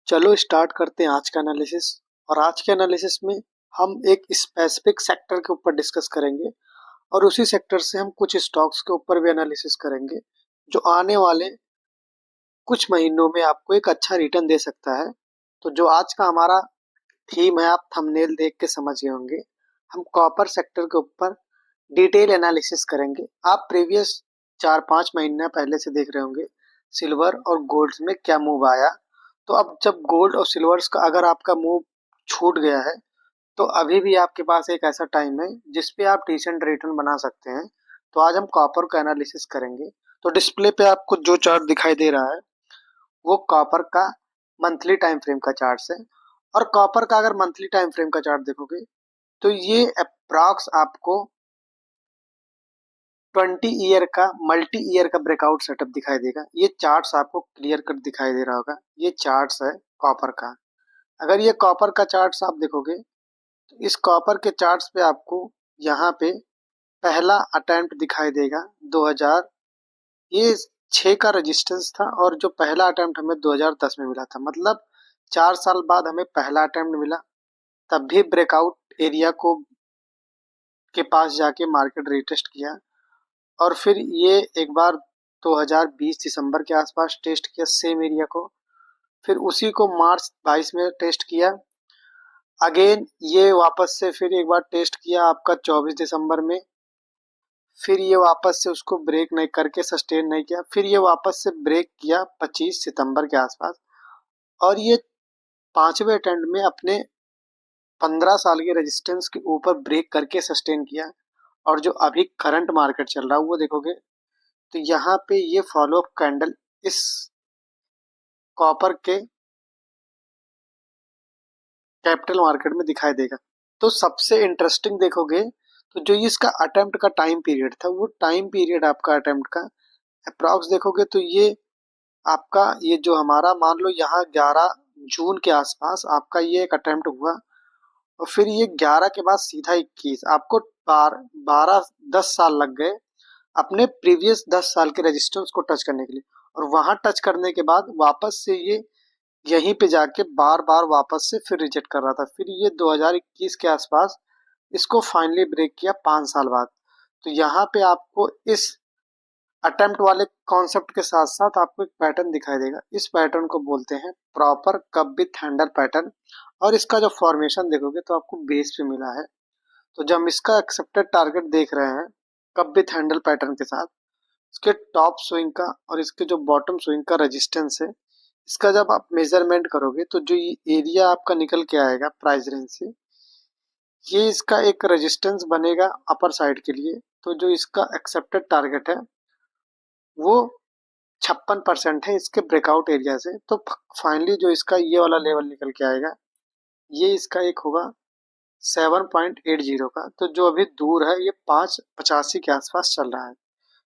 चलो स्टार्ट करते हैं आज का एनालिसिस। और आज के एनालिसिस में हम एक स्पेसिफिक सेक्टर के ऊपर डिस्कस करेंगे और उसी सेक्टर से हम कुछ स्टॉक्स के ऊपर भी एनालिसिस करेंगे जो आने वाले कुछ महीनों में आपको एक अच्छा रिटर्न दे सकता है। तो जो आज का हमारा थीम है, आप थंबनेल देख के समझ गए होंगे। हम कॉपर सेक्टर के ऊपर डिटेल एनालिसिस करेंगे। आप प्रीवियस 4-5 महीने पहले से देख रहे होंगे सिल्वर और गोल्ड में क्या मूव आया। तो अब जब गोल्ड और सिल्वर्स का अगर आपका मूव छूट गया है तो अभी भी आपके पास एक ऐसा टाइम है जिस पे आप डिसेंट रिटर्न बना सकते हैं। तो आज हम कॉपर का एनालिसिस करेंगे। तो डिस्प्ले पे आपको जो चार्ट दिखाई दे रहा है वो कॉपर का मंथली टाइम फ्रेम का चार्ट है। और कॉपर का अगर मंथली टाइम फ्रेम का चार्ट देखोगे तो ये अप्रॉक्स आपको 20 ईयर का मल्टी ईयर का ब्रेकआउट सेटअप दिखाई देगा। ये चार्ट्स आपको क्लियर कट दिखाई दे रहा होगा। ये चार्ट्स है कॉपर का। अगर ये कॉपर का चार्ट्स आप देखोगे तो इस कॉपर के चार्ट्स पे आपको यहाँ पे पहला अटेम्प्ट दिखाई देगा 2000। ये 6 का रेजिस्टेंस था और जो पहला अटेम्प्ट हमें 2010 में मिला था, मतलब 4 साल बाद हमें पहला अटेम्प्ट मिला। तब भी ब्रेकआउट एरिया को के पास जाके मार्केट रिटेस्ट किया और फिर ये एक बार 2020 दिसंबर के आसपास टेस्ट किया सेम एरिया को। फिर उसी को मार्च 22 में टेस्ट किया। अगेन ये वापस से फिर एक बार टेस्ट किया आपका 24 दिसंबर में। फिर ये वापस से उसको ब्रेक नहीं करके सस्टेन नहीं किया। फिर ये वापस से ब्रेक किया 25 सितंबर के आसपास। और ये पांचवें अटेम्प्ट में अपने 15 साल के रेजिस्टेंस के ऊपर ब्रेक करके सस्टेन किया। और जो अभी करंट मार्केट चल रहा है वो देखोगे तो यहाँ पे ये फॉलो अप कैंडल इस कॉपर के कैपिटल मार्केट में दिखाई देगा। तो सबसे इंटरेस्टिंग देखोगे तो जो इसका अटेम्प्ट का टाइम पीरियड था वो टाइम पीरियड आपका अटेम्प्ट का अप्रॉक्स देखोगे तो ये आपका ये जो हमारा मान लो यहाँ 11 जून के आसपास आपका ये एक अटेम्प्ट हुआ। और फिर ये 11 के बाद सीधा 21 आपको 12-10 साल लग गए अपने प्रीवियस 10 साल के रेजिस्टेंस को टच करने के लिए। और वहां टच करने के बाद वापस से ये यहीं पे जाके बार बार वापस से फिर रिजेक्ट कर रहा था। फिर ये 2021 के आसपास इसको फाइनली ब्रेक किया 5 साल बाद। तो यहाँ पे आपको इस अटेम्प्ट वाले कॉन्सेप्ट के साथ साथ आपको एक पैटर्न दिखाई देगा। इस पैटर्न को बोलते हैं proper cup with handle pattern. और इसका जो फॉर्मेशन देखोगे तो आपको बेस पे मिला है। तो जब हम इसका एक्सेप्टेड टारगेट देख रहे हैं कप विथ हैंडल पैटर्न के साथ, इसके टॉप स्विंग का और इसके जो बॉटम स्विंग का रेजिस्टेंस है, इसका जब आप मेजरमेंट करोगे तो जो ये एरिया आपका निकल के आएगा प्राइस रेंज से, ये इसका एक रेजिस्टेंस बनेगा अपर साइड के लिए। तो जो इसका एक्सेप्टेड टारगेट है वो 56% है इसके ब्रेकआउट एरिया से। तो फाइनली जो इसका ये वाला लेवल निकल के आएगा ये इसका एक होगा 7.80 का। तो जो अभी दूर है ये 585 के आसपास चल रहा है।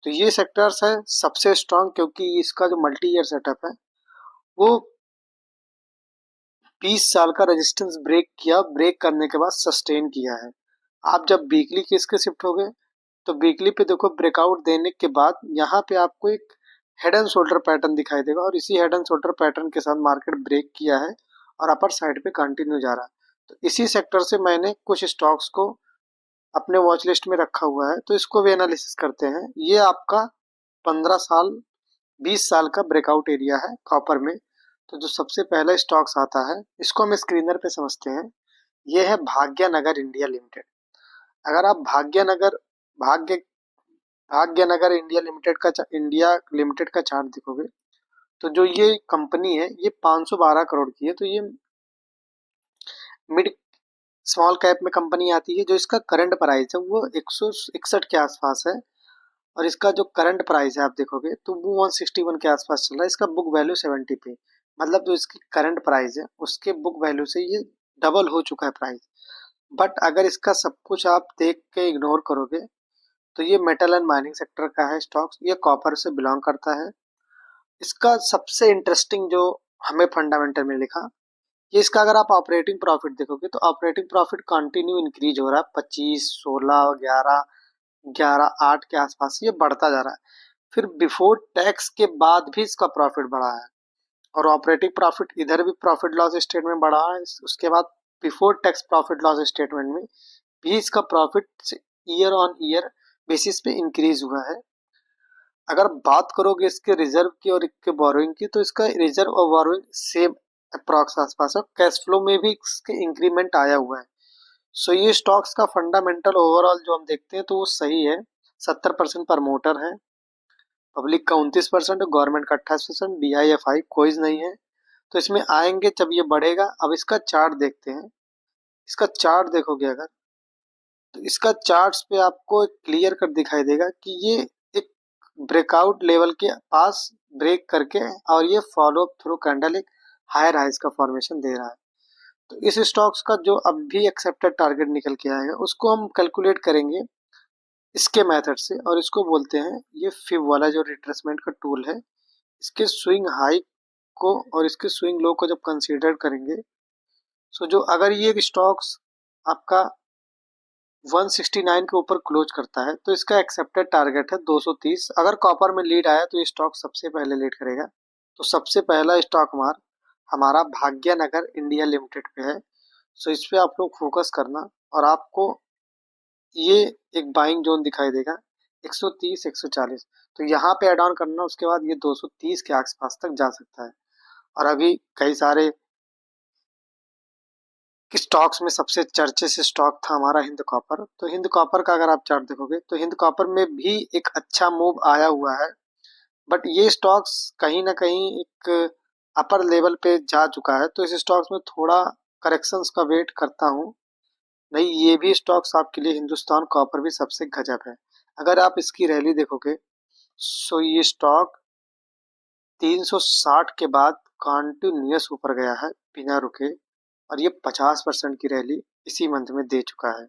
तो ये सेक्टर्स है सबसे स्ट्रांग, क्योंकि इसका जो मल्टी ईयर सेटअप है वो 20 साल का रेजिस्टेंस ब्रेक किया। ब्रेक करने के बाद सस्टेन किया है। आप जब वीकली के इसके शिफ्ट हो गए तो वीकली पे देखो ब्रेकआउट देने के बाद यहाँ पे आपको एक हेड एंड शोल्डर पैटर्न दिखाई देगा। और इसी हेड एंड शोल्डर पैटर्न के साथ मार्केट ब्रेक किया है और अपर साइड पे कंटिन्यू जा रहा है। तो इसी सेक्टर से मैंने कुछ स्टॉक्स को अपने वॉच लिस्ट में रखा हुआ है, तो इसको भी एनालिसिस करते हैं। ये आपका 15 साल 20 साल का ब्रेकआउट एरिया है कॉपर में। तो जो सबसे पहला स्टॉक्स आता है इसको हम स्क्रीनर पे समझते हैं। ये है भाग्यनगर इंडिया लिमिटेड। अगर आप भाग्य भाग्यनगर इंडिया लिमिटेड का चार्ट देखोगे तो जो ये कंपनी है ये 512 करोड़ की है। तो ये मिड स्मॉल कैप में कंपनी आती है। जो इसका करंट प्राइस है वो 161 के आसपास है। और इसका जो करंट प्राइस है आप देखोगे तो वो 161 के आसपास चल रहा है। इसका बुक वैल्यू 70 पे, मतलब जो इसकी करंट प्राइस है उसके बुक वैल्यू से ये डबल हो चुका है प्राइस। बट अगर इसका सब कुछ आप देख के इग्नोर करोगे तो ये मेटल एंड माइनिंग सेक्टर का है स्टॉक्स। ये कॉपर से बिलोंग करता है। इसका सबसे इंटरेस्टिंग जो हमें फंडामेंटल में लिखा, ये इसका अगर आप ऑपरेटिंग प्रॉफिट देखोगे तो ऑपरेटिंग प्रॉफिट कंटिन्यू इंक्रीज हो रहा है। 25, 16, 11, 8 के आसपास ये बढ़ता जा रहा है। फिर बिफोर टैक्स के बाद भी इसका प्रॉफिट बढ़ा है। और ऑपरेटिंग प्रॉफिट इधर भी प्रॉफिट लॉस स्टेटमेंट बढ़ा है। उसके बाद before tax profit loss statement में भी इसका profit year on year basis पे इंक्रीज हुआ है। अगर बात करोगे इसके रिजर्व की और इसके बोरोइंग की, तो इसका रिजर्व और बोरोइंग सेम अप्रॉक्स आसपास है। कैश फ्लो में भी इसके इंक्रीमेंट आया हुआ है। सो ये स्टॉक्स का फंडामेंटल ओवरऑल जो हम देखते हैं तो वो सही है। 70% प्रमोटर है, पब्लिक का 29%, गवर्नमेंट का 28%, DIFI कोई नहीं है। तो इसमें आएंगे जब ये बढ़ेगा। अब इसका चार्ट देखते हैं। इसका चार्ट देखोगे अगर, तो इसका चार्ट्स पे आपको क्लियर कट दिखाई देगा कि ये एक ब्रेकआउट लेवल के पास ब्रेक करके और ये फॉलो अप थ्रू कैंडल एक हायर हाइज का फॉर्मेशन दे रहा है। तो इस स्टॉक्स का जो अब भी एक्सेप्टेड टारगेट निकल के आएगा उसको हम कैलकुलेट करेंगे इसके मेथड से, और इसको बोलते हैं ये फिब वाला जो रिट्रेसमेंट का टूल है। इसके स्विंग हाई को और इसके स्विंग लो को जब कंसीडर करेंगे, सो जो अगर ये स्टॉक्स आपका 169 के ऊपर क्लोज करता है तो इसका एक्सेप्टेड टारगेट है 230। अगर कॉपर में लीड आया तो ये स्टॉक सबसे पहले लीड करेगा। तो सबसे पहला स्टॉक मार हमारा भाग्यनगर इंडिया लिमिटेड पे है। सो इस पे आप लोग फोकस करना, और आपको ये एक बाइंग जोन दिखाई देगा 130 140, तो यहाँ पे ऐड ऑन करना। उसके बाद ये 230 के आसपास तक जा सकता है। और अभी कई सारे स्टॉक्स में सबसे चर्चे से स्टॉक था हमारा हिंद कॉपर। तो हिंद कॉपर का अगर आप चार्ट देखोगे तो हिंद कॉपर में भी एक अच्छा मूव आया हुआ है, बट ये स्टॉक्स कहीं ना कहीं एक अपर लेवल पे जा चुका है। तो इस स्टॉक्स में थोड़ा करेक्शंस का वेट करता हूँ। नहीं, ये भी स्टॉक्स आपके लिए हिंदुस्तान कॉपर भी सबसे गजब है। अगर आप इसकी रैली देखोगे, सो ये स्टॉक 360 के बाद कंटिन्यूअस ऊपर गया है बिना रुके, और ये 50% की रैली इसी मंथ में दे चुका है।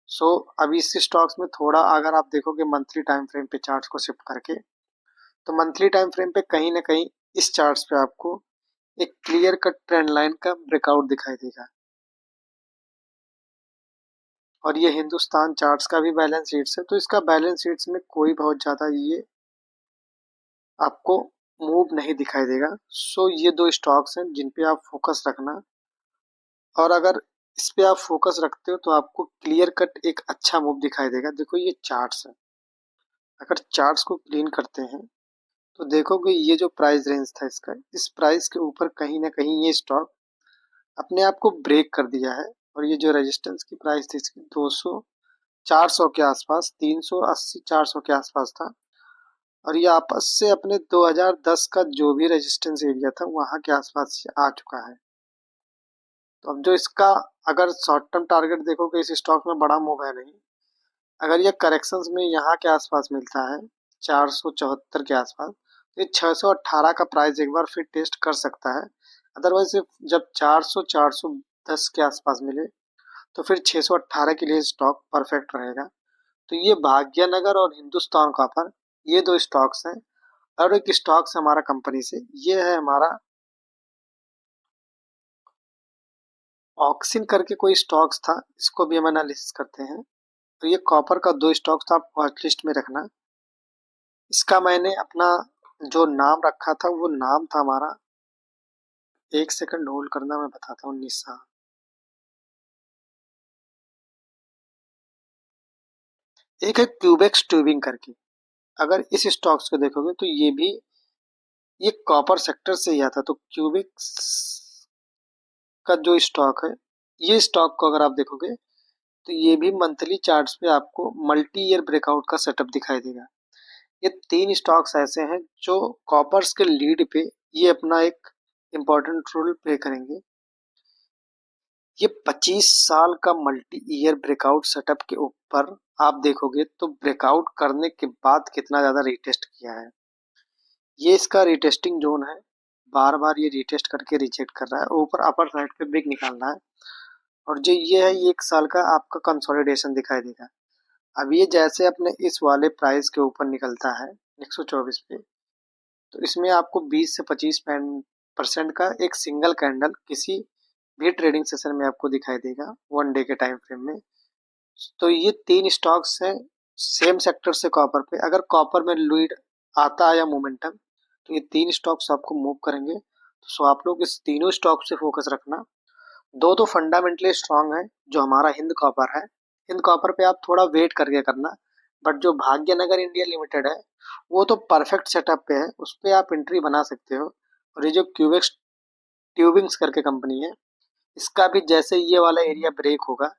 सो अभी इस स्टॉक्स में थोड़ा अगर आप देखोगे मंथली टाइम फ्रेम पे चार्ट्स को शिफ्ट करके, तो मंथली टाइम फ्रेम पे कहीं ना कहीं इस चार्ट्स पे आपको एक क्लियर कट ट्रेंड लाइन का ब्रेकआउट दिखाई देगा। और ये हिंदुस्तान चार्ट्स का भी बैलेंस शीट्स है, तो इसका बैलेंस शीट्स में कोई बहुत ज़्यादा ये आपको मूव नहीं दिखाई देगा। सो ये दो स्टॉक्स हैं जिन पे आप फोकस रखना, और अगर इस पे आप फोकस रखते हो तो आपको क्लियर कट एक अच्छा मूव दिखाई देगा। देखो ये चार्ट्स है, अगर चार्ट्स को क्लीन करते हैं तो देखोगे ये जो प्राइस रेंज था इसका, इस प्राइस के ऊपर कहीं ना कहीं ये स्टॉक अपने आप को ब्रेक कर दिया है। और ये जो रेजिस्टेंस की प्राइस थी इसकी 200 400 के आसपास, 380 400 के आसपास था, और ये आपस से अपने 2010 का जो भी रेजिस्टेंस एरिया था वहां के आसपास आ चुका है। तो अब जो इसका अगर शॉर्ट टर्म टारगेट देखोगे इस स्टॉक में बड़ा मूव है नहीं। अगर ये करेक्शंस में यहाँ के आसपास मिलता है 474 के आसपास, तो ये 618 का प्राइस एक बार फिर टेस्ट कर सकता है। अदरवाइज जब 400 410 के आसपास मिले तो फिर 618 के लिए स्टॉक परफेक्ट रहेगा। तो ये भाग्यनगर और हिंदुस्तान कॉपर ये दो स्टॉक्स हैं। और एक स्टॉक्स हमारा कंपनी से, ये है हमारा ऑक्सिन करके कोई स्टॉक्स था, इसको भी हम एनालिसिस करते हैं। तो ये कॉपर का दो स्टॉक्स था, आप वॉच लिस्ट में रखना। इसका मैंने अपना जो नाम रखा था वो नाम था हमारा, एक सेकंड होल्ड करना मैं बताता हूँ। निशा, एक है क्यूबेक्स ट्यूबिंग करके। अगर इस स्टॉक्स को देखोगे तो ये भी ये कॉपर सेक्टर से ही आता। तो क्यूबिक्स का जो स्टॉक है, ये स्टॉक को अगर आप देखोगे तो ये भी मंथली चार्ट्स पे आपको मल्टी ईयर ब्रेकआउट का सेटअप दिखाई देगा। ये तीन स्टॉक्स ऐसे हैं जो कॉपर्स के लीड पे ये अपना एक इम्पोर्टेंट रोल प्ले करेंगे। ये 25 साल का मल्टी ईयर ब्रेकआउट सेटअप के ऊपर आप देखोगे तो ब्रेकआउट करने के बाद कितना ज्यादा रिटेस्ट किया है। ये इसका रिटेस्टिंग जोन है, बार बार ये रिटेस्ट करके रिजेक्ट कर रहा है, ऊपर अपर साइड पे ब्रेक निकालना है। और जो ये है ये 1 साल का आपका कंसोलिडेशन दिखाई देगा। अब ये जैसे अपने इस वाले प्राइस के ऊपर निकलता है 124 पे, तो इसमें आपको 20 से 25% का एक सिंगल कैंडल किसी भी ट्रेडिंग सेशन में आपको दिखाई देगा 1 डे के टाइम फ्रेम में। तो ये तीन स्टॉक्स हैं सेम सेक्टर से कॉपर पे। अगर कॉपर में लीड आता है या मोमेंटम, तो ये तीन स्टॉक्स आपको मूव करेंगे। सो आप लोग इस तीनों स्टॉक से फोकस रखना। दो तो फंडामेंटली स्ट्रांग है, जो हमारा हिंद कॉपर है। हिंद कॉपर पे आप थोड़ा वेट करके करना, बट जो भाग्यनगर इंडिया लिमिटेड है वो तो परफेक्ट सेटअप पे है, उस पे आप एंट्री बना सकते हो। और ये जो क्यूबेक्स ट्यूबिंग्स करके कंपनी है, इसका भी जैसे ये वाला एरिया ब्रेक होगा,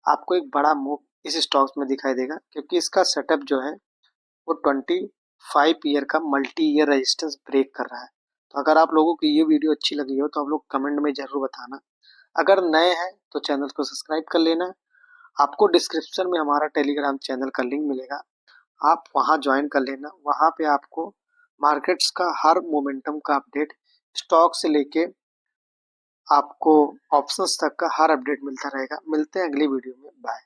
आपको एक बड़ा मूव इस स्टॉक्स में दिखाई देगा, क्योंकि इसका सेटअप जो है वो 25 ईयर का मल्टी ईयर रेजिस्टेंस ब्रेक कर रहा है। तो अगर आप लोगों को ये वीडियो अच्छी लगी हो तो आप लोग कमेंट में जरूर बताना। अगर नए हैं तो चैनल को सब्सक्राइब कर लेना। आपको डिस्क्रिप्शन में हमारा टेलीग्राम चैनल का लिंक मिलेगा, आप वहां ज्वाइन कर लेना। वहां पे आपको मार्केट्स का हर मोमेंटम का अपडेट, स्टॉक से लेके आपको ऑप्शंस तक का हर अपडेट मिलता रहेगा। मिलते हैं अगली वीडियो में, बाय।